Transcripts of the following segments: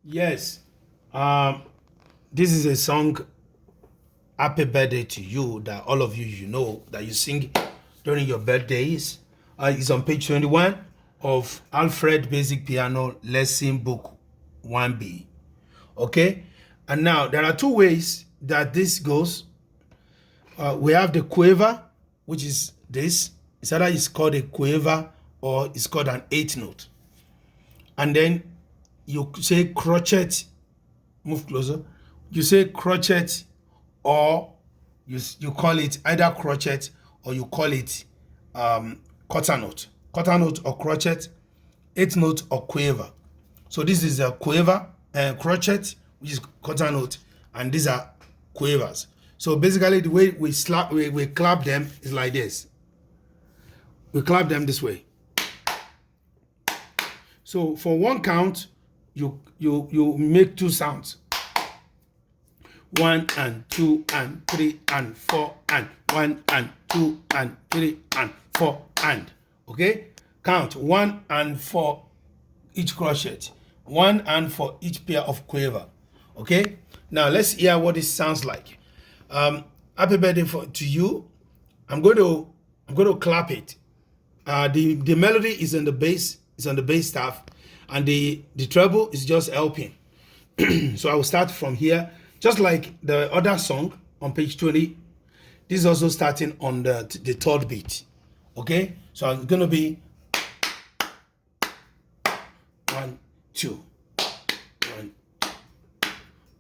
Yes. This is a song, Happy Birthday to You, that all of you know that you sing during your birthdays. It's on page 21 of Alfred Basic Piano Lesson Book 1B. Okay? And now there are two ways that this goes. We have the quaver, which is this. It's either it's called a quaver or it's called an eighth note. And then you say crotchet, move closer. You say crotchet, or you call it either crotchet or you call it quarter note or crotchet, eighth note or quaver. So this is a quaver and crotchet, which is quarter note, and these are quavers. So basically the way we clap them is like this. We clap them this way. So for one count, you make two sounds. 1 and 2 and 3 and 4 and 1 and 2 and 3 and 4 and. Okay? Count 1 and 4 each crochet, 1 and for each pair of quaver. Okay? Now let's hear what it sounds like. Happy birthday to you. I'm going to clap it. The melody is on the bass, staff, and the treble is just helping. So I will start from here, just like the other song on page 20. This is also starting on the third beat. Okay, so I'm gonna be 1 2 1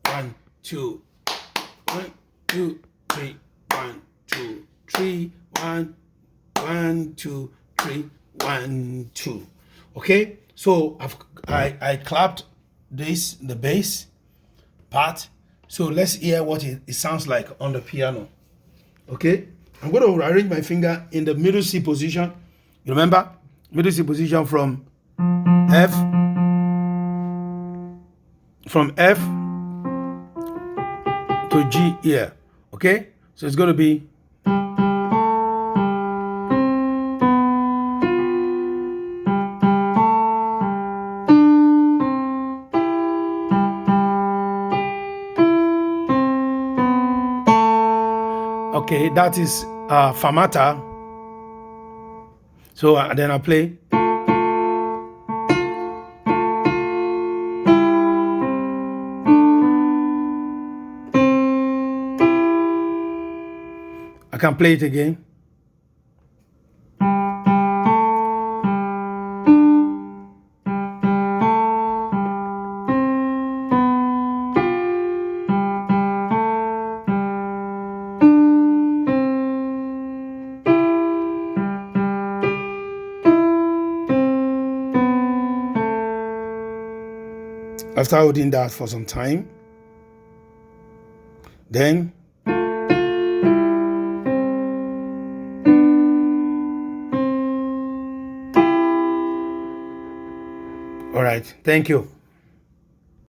1 2 1 2 3 1 2 3 1 1 2 3 1 2. Okay, so I clapped the bass part. So let's hear what it sounds like on the piano. Okay, I'm going to arrange my finger in the middle C position. You remember, middle C position from F to G here. Okay, so it's going to be okay, that is fermata. So then I play. I can play it again. After holding that for some time, then all right, thank you.